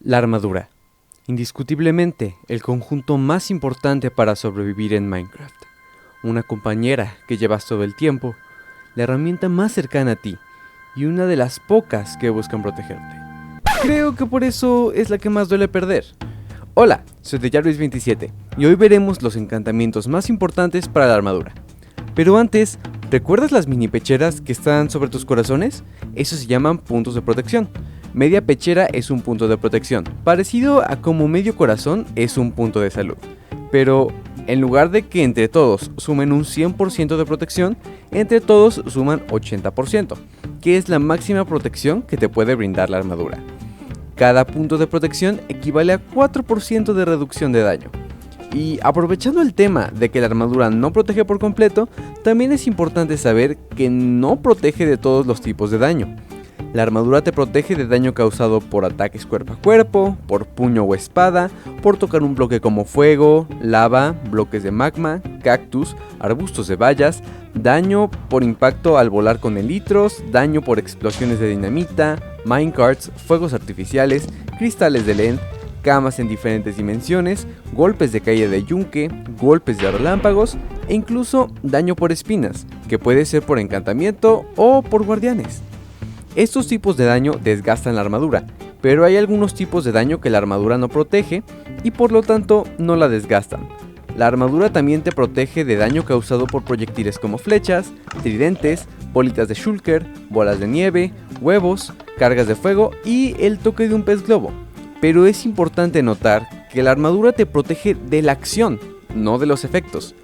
La armadura. Indiscutiblemente el conjunto más importante para sobrevivir en Minecraft. Una compañera que llevas todo el tiempo, la herramienta más cercana a ti y una de las pocas que buscan protegerte. Creo que por eso es la que más duele perder. Hola, soy TheJarvis27 y hoy veremos los encantamientos más importantes para la armadura. Pero antes, ¿recuerdas las mini pecheras que están sobre tus corazones? Esos se llaman puntos de protección. Media pechera es un punto de protección, parecido a como medio corazón es un punto de salud. Pero en lugar de que entre todos sumen un 100% de protección, entre todos suman 80%, que es la máxima protección que te puede brindar la armadura. Cada punto de protección equivale a 4% de reducción de daño. Y aprovechando el tema de que la armadura no protege por completo, también es importante saber que no protege de todos los tipos de daño. La armadura te protege de daño causado por ataques cuerpo a cuerpo, por puño o espada, por tocar un bloque como fuego, lava, bloques de magma, cactus, arbustos de bayas, daño por impacto al volar con elitros, daño por explosiones de dinamita, minecarts, fuegos artificiales, cristales de LED, camas en diferentes dimensiones, golpes de caída de yunque, golpes de relámpagos e incluso daño por espinas, que puede ser por encantamiento o por guardianes. Estos tipos de daño desgastan la armadura, pero hay algunos tipos de daño que la armadura no protege y por lo tanto no la desgastan. La armadura también te protege de daño causado por proyectiles como flechas, tridentes, bolitas de shulker, bolas de nieve, huevos, cargas de fuego y el toque de un pez globo. Pero es importante notar que la armadura te protege de la acción, no de los efectos.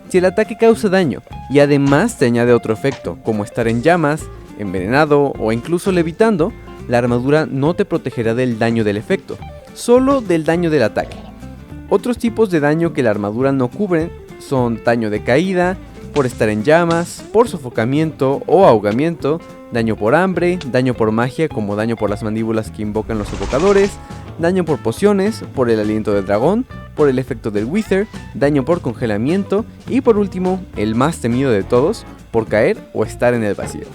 Si el ataque causa daño y además te añade otro efecto, como estar en llamas, envenenado o incluso levitando, la armadura no te protegerá del daño del efecto, solo del daño del ataque. Otros tipos de daño que la armadura no cubre son daño de caída, por estar en llamas, por sofocamiento o ahogamiento, daño por hambre, daño por magia como daño por las mandíbulas que invocan los sofocadores, daño por pociones, por el aliento del dragón, por el efecto del Wither, daño por congelamiento y por último, el más temido de todos, por caer o estar en el vacío.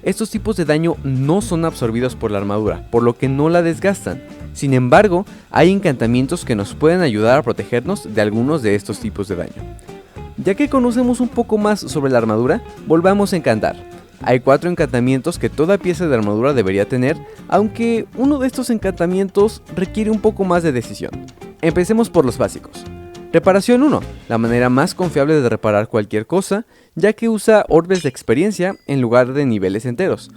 Estos tipos de daño no son absorbidos por la armadura, por lo que no la desgastan. Sin embargo, hay encantamientos que nos pueden ayudar a protegernos de algunos de estos tipos de daño. Ya que conocemos un poco más sobre la armadura, volvamos a encantar. Hay 4 encantamientos que toda pieza de armadura debería tener, aunque uno de estos encantamientos requiere un poco más de decisión. Empecemos por los básicos. Reparación 1, la manera más confiable de reparar cualquier cosa, ya que usa orbes de experiencia en lugar de niveles enteros.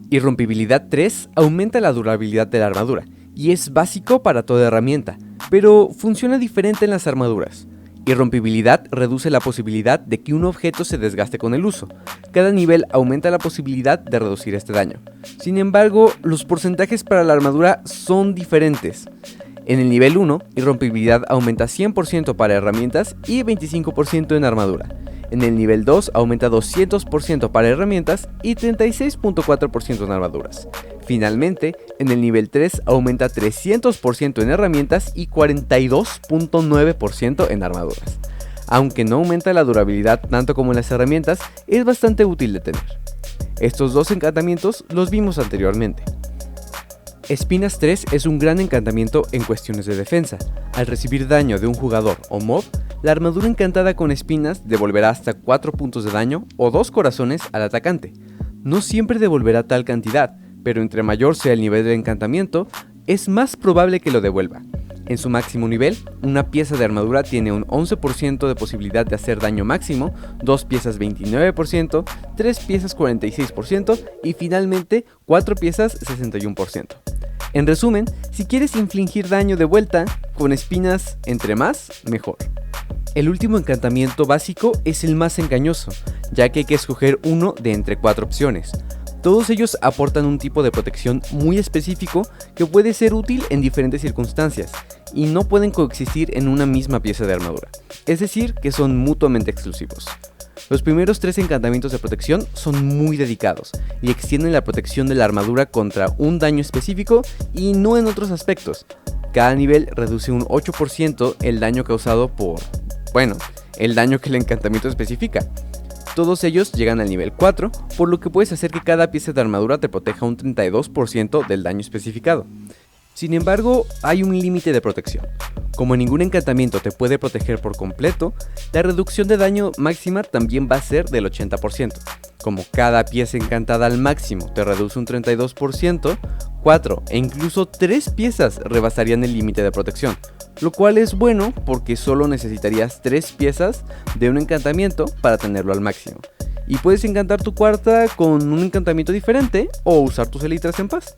Irrompibilidad 3, aumenta la durabilidad de la armadura, y es básico para toda herramienta, pero funciona diferente en las armaduras. Irrompibilidad reduce la posibilidad de que un objeto se desgaste con el uso. Cada nivel aumenta la posibilidad de reducir este daño. Sin embargo, los porcentajes para la armadura son diferentes. En el nivel 1, irrompibilidad aumenta 100% para herramientas y 25% en armadura. En el nivel 2 aumenta 200% para herramientas y 36.4% en armaduras. Finalmente, en el nivel 3 aumenta 300% en herramientas y 42.9% en armaduras. Aunque no aumenta la durabilidad tanto como en las herramientas, es bastante útil de tener. Estos dos encantamientos los vimos anteriormente. Espinas 3 es un gran encantamiento en cuestiones de defensa. Al recibir daño de un jugador o mob, la armadura encantada con espinas devolverá hasta 4 puntos de daño o 2 corazones al atacante. No siempre devolverá tal cantidad, pero entre mayor sea el nivel del encantamiento, es más probable que lo devuelva. En su máximo nivel, una pieza de armadura tiene un 11% de posibilidad de hacer daño máximo, 2 piezas 29%, 3 piezas 46% y finalmente 4 piezas 61%. En resumen, si quieres infligir daño de vuelta, con espinas entre más, mejor. El último encantamiento básico es el más engañoso, ya que hay que escoger uno de entre 4 opciones. Todos ellos aportan un tipo de protección muy específico que puede ser útil en diferentes circunstancias y no pueden coexistir en una misma pieza de armadura, es decir, que son mutuamente exclusivos. Los primeros 3 encantamientos de protección son muy dedicados y extienden la protección de la armadura contra un daño específico y no en otros aspectos. Cada nivel reduce un 8% el daño causado por, el daño que el encantamiento especifica. Todos ellos llegan al nivel 4, por lo que puedes hacer que cada pieza de armadura te proteja un 32% del daño especificado. Sin embargo, hay un límite de protección. Como ningún encantamiento te puede proteger por completo, la reducción de daño máxima también va a ser del 80%. Como cada pieza encantada al máximo te reduce un 32%, 4 e incluso 3 piezas rebasarían el límite de protección, lo cual es bueno porque solo necesitarías 3 piezas de un encantamiento para tenerlo al máximo. Y puedes encantar tu cuarta con un encantamiento diferente o usar tus elitras en paz.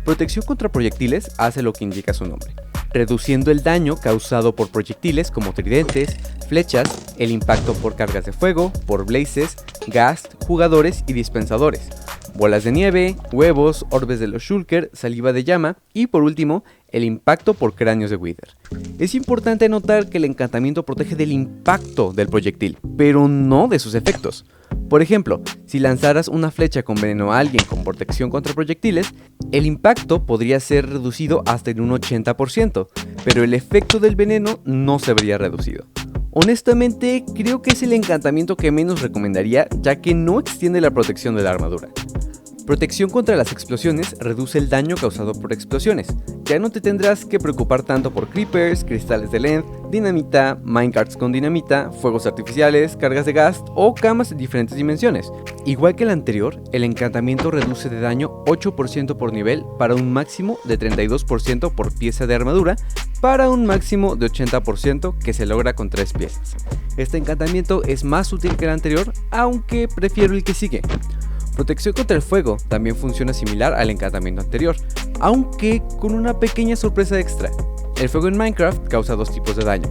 Protección contra proyectiles hace lo que indica su nombre, reduciendo el daño causado por proyectiles como tridentes, flechas, el impacto por cargas de fuego, por blazes, ghast, jugadores y dispensadores, bolas de nieve, huevos, orbes de los shulker, saliva de llama y por último, el impacto por cráneos de wither. Es importante notar que el encantamiento protege del impacto del proyectil, pero no de sus efectos. Por ejemplo, si lanzaras una flecha con veneno a alguien con protección contra proyectiles, el impacto podría ser reducido hasta en un 80%, pero el efecto del veneno no se vería reducido. Honestamente, creo que es el encantamiento que menos recomendaría, ya que no extiende la protección de la armadura. Protección contra las explosiones reduce el daño causado por explosiones. Ya no te tendrás que preocupar tanto por creepers, cristales de length, dinamita, minecarts con dinamita, fuegos artificiales, cargas de gas o camas en diferentes dimensiones. Igual que el anterior, el encantamiento reduce de daño 8% por nivel para un máximo de 32% por pieza de armadura, para un máximo de 80% que se logra con 3 piezas. Este encantamiento es más útil que el anterior, aunque prefiero el que sigue. Protección contra el fuego también funciona similar al encantamiento anterior, aunque con una pequeña sorpresa extra. El fuego en Minecraft causa 2 tipos de daño: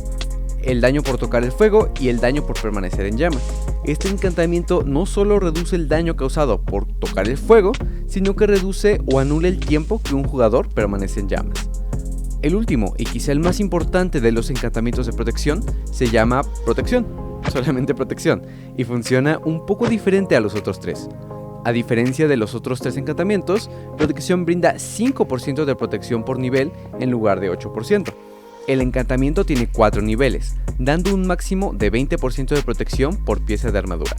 el daño por tocar el fuego y el daño por permanecer en llamas. Este encantamiento no solo reduce el daño causado por tocar el fuego, sino que reduce o anula el tiempo que un jugador permanece en llamas. El último, y quizá el más importante de los encantamientos de protección, se llama protección, solamente protección, y funciona un poco diferente a los otros 3. A diferencia de los otros 3 encantamientos, protección brinda 5% de protección por nivel en lugar de 8%. El encantamiento tiene 4 niveles, dando un máximo de 20% de protección por pieza de armadura.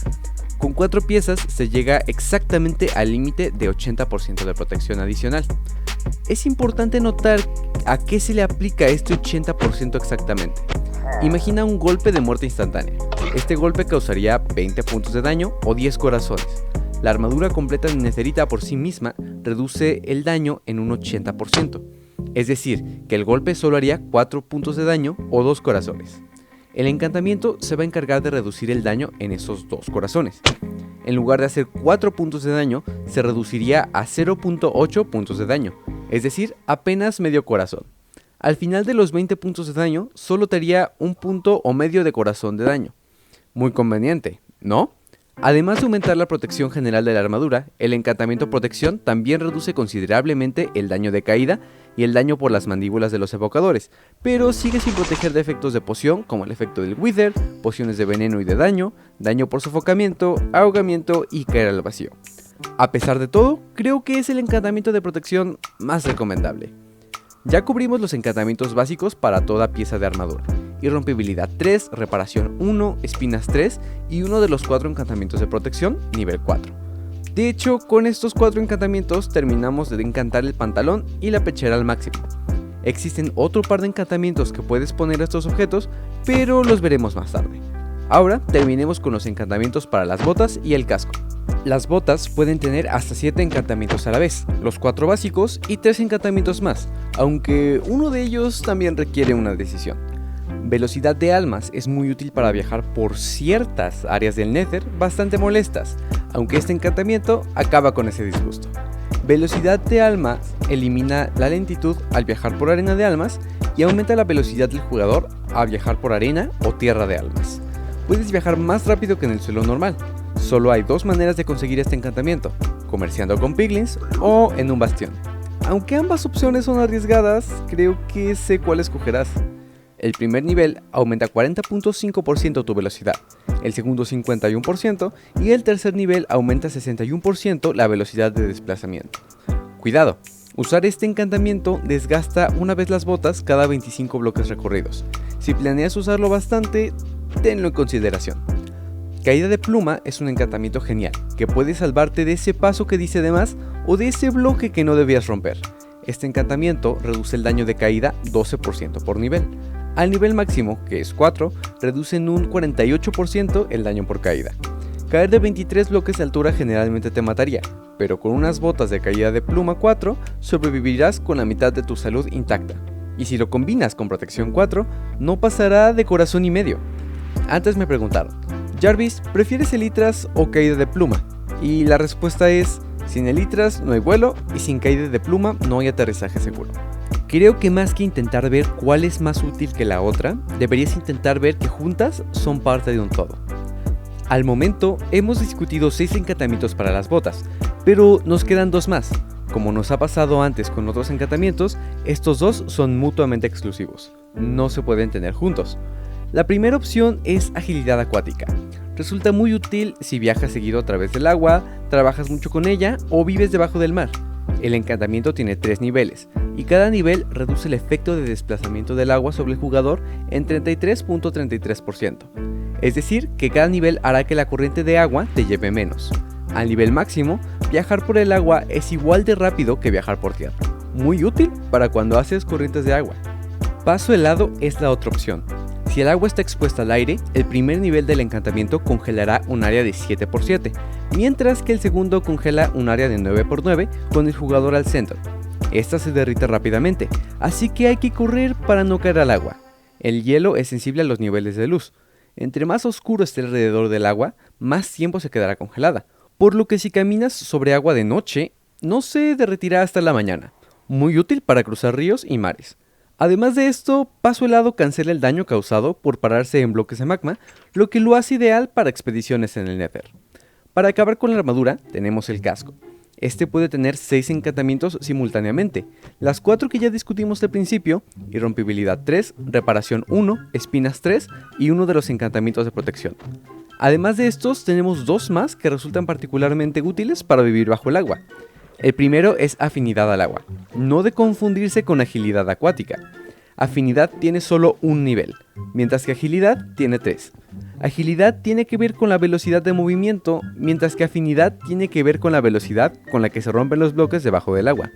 Con 4 piezas se llega exactamente al límite de 80% de protección adicional. Es importante notar a qué se le aplica este 80% exactamente. Imagina un golpe de muerte instantánea. Este golpe causaría 20 puntos de daño o 10 corazones. La armadura completa de Netherita por sí misma reduce el daño en un 80%. Es decir, que el golpe solo haría 4 puntos de daño o 2 corazones. El encantamiento se va a encargar de reducir el daño en esos 2 corazones. En lugar de hacer 4 puntos de daño, se reduciría a 0.8 puntos de daño, es decir, apenas medio corazón. Al final de los 20 puntos de daño, solo te haría un punto o medio de corazón de daño. Muy conveniente, ¿no? Además de aumentar la protección general de la armadura, el encantamiento protección también reduce considerablemente el daño de caída y el daño por las mandíbulas de los evocadores, pero sigue sin proteger de efectos de poción como el efecto del wither, pociones de veneno y de daño, daño por sofocamiento, ahogamiento y caer al vacío. A pesar de todo, creo que es el encantamiento de protección más recomendable. Ya cubrimos los encantamientos básicos para toda pieza de armadura: irrompibilidad 3, reparación 1, espinas 3 y uno de los 4 encantamientos de protección nivel 4. De hecho, con estos 4 encantamientos terminamos de encantar el pantalón y la pechera al máximo. Existen otro par de encantamientos que puedes poner a estos objetos, pero los veremos más tarde. Ahora terminemos con los encantamientos para las botas y el casco. Las botas pueden tener hasta 7 encantamientos a la vez, los 4 básicos y 3 encantamientos más, aunque uno de ellos también requiere una decisión. Velocidad de almas es muy útil para viajar por ciertas áreas del Nether bastante molestas, aunque este encantamiento acaba con ese disgusto. Velocidad de almas elimina la lentitud al viajar por arena de almas y aumenta la velocidad del jugador al viajar por arena o tierra de almas. Puedes viajar más rápido que en el suelo normal. Solo hay 2 maneras de conseguir este encantamiento: comerciando con piglins o en un bastión. Aunque ambas opciones son arriesgadas, creo que sé cuál escogerás. El primer nivel aumenta 40.5% tu velocidad, el segundo 51% y el tercer nivel aumenta 61% la velocidad de desplazamiento. Cuidado, usar este encantamiento desgasta una vez las botas cada 25 bloques recorridos. Si planeas usarlo bastante, tenlo en consideración. Caída de pluma es un encantamiento genial, que puede salvarte de ese paso que dice de más o de ese bloque que no debías romper. Este encantamiento reduce el daño de caída 12% por nivel. Al nivel máximo, que es 4, reduce en un 48% el daño por caída. Caer de 23 bloques de altura generalmente te mataría, pero con unas botas de caída de pluma 4 sobrevivirás con la mitad de tu salud intacta. Y si lo combinas con protección 4, no pasará de corazón y medio. Antes me preguntaron, Jarvis, ¿prefieres elitras o caída de pluma? Y la respuesta es, sin elitras no hay vuelo y sin caída de pluma no hay aterrizaje seguro. Creo que más que intentar ver cuál es más útil que la otra, deberías intentar ver que juntas son parte de un todo. Al momento hemos discutido 6 encantamientos para las botas, pero nos quedan 2 más. Como nos ha pasado antes con otros encantamientos, estos 2 son mutuamente exclusivos, no se pueden tener juntos. La primera opción es agilidad acuática. Resulta muy útil si viajas seguido a través del agua, trabajas mucho con ella o vives debajo del mar. El encantamiento tiene 3 niveles, y cada nivel reduce el efecto de desplazamiento del agua sobre el jugador en 33.33%. Es decir, que cada nivel hará que la corriente de agua te lleve menos. Al nivel máximo, viajar por el agua es igual de rápido que viajar por tierra. Muy útil para cuando haces corrientes de agua. Paso helado es la otra opción. Si el agua está expuesta al aire, el primer nivel del encantamiento congelará un área de 7×7, mientras que el segundo congela un área de 9×9 con el jugador al centro. Esta se derrite rápidamente, así que hay que correr para no caer al agua. El hielo es sensible a los niveles de luz. Entre más oscuro esté alrededor del agua, más tiempo se quedará congelada, por lo que si caminas sobre agua de noche, no se derretirá hasta la mañana. Muy útil para cruzar ríos y mares. Además de esto, paso helado cancela el daño causado por pararse en bloques de magma, lo que lo hace ideal para expediciones en el Nether. Para acabar con la armadura, tenemos el casco. Este puede tener 6 encantamientos simultáneamente, las 4 que ya discutimos al principio, irrompibilidad 3, reparación 1, espinas 3 y uno de los encantamientos de protección. Además de estos, tenemos 2 más que resultan particularmente útiles para vivir bajo el agua. El primero es afinidad al agua, no de confundirse con agilidad acuática. Afinidad tiene solo un nivel, mientras que agilidad tiene 3. Agilidad tiene que ver con la velocidad de movimiento, mientras que afinidad tiene que ver con la velocidad con la que se rompen los bloques debajo del agua.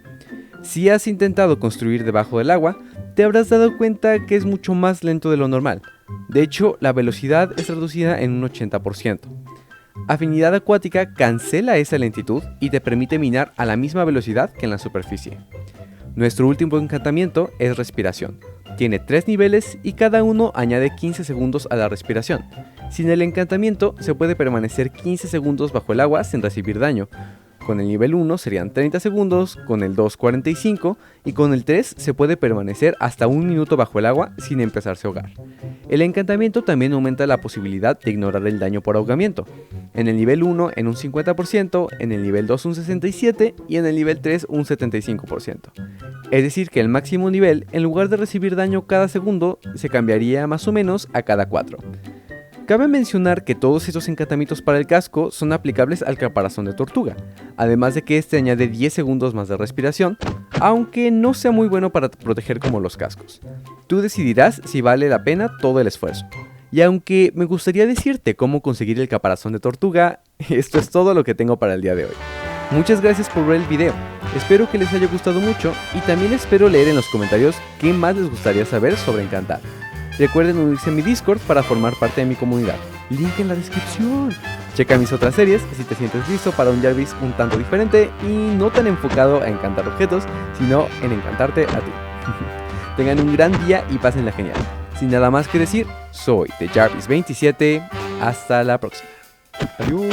Si has intentado construir debajo del agua, te habrás dado cuenta que es mucho más lento de lo normal. De hecho, la velocidad es reducida en un 80%. Afinidad acuática cancela esa lentitud y te permite minar a la misma velocidad que en la superficie. Nuestro último encantamiento es respiración. Tiene 3 niveles y cada uno añade 15 segundos a la respiración. Sin el encantamiento se puede permanecer 15 segundos bajo el agua sin recibir daño. Con el nivel 1 serían 30 segundos, con el 2 45 y con el 3 se puede permanecer hasta 1 minuto bajo el agua sin empezarse a ahogar. El encantamiento también aumenta la posibilidad de ignorar el daño por ahogamiento. En el nivel 1 en un 50%, en el nivel 2 un 67% y en el nivel 3 un 75%. Es decir que el máximo nivel, en lugar de recibir daño cada segundo, se cambiaría más o menos a cada 4. Cabe mencionar que todos estos encantamientos para el casco son aplicables al caparazón de tortuga, además de que este añade 10 segundos más de respiración, aunque no sea muy bueno para proteger como los cascos. Tú decidirás si vale la pena todo el esfuerzo. Y aunque me gustaría decirte cómo conseguir el caparazón de tortuga, esto es todo lo que tengo para el día de hoy. Muchas gracias por ver el video, espero que les haya gustado mucho y también espero leer en los comentarios qué más les gustaría saber sobre encantar. Recuerden unirse a mi Discord para formar parte de mi comunidad, link en la descripción. Checa mis otras series si te sientes listo para un Jarvis un tanto diferente y no tan enfocado a encantar objetos, sino en encantarte a ti. Tengan un gran día y pásenla genial. Sin nada más que decir, soy The Jarvis27, hasta la próxima. Adiós.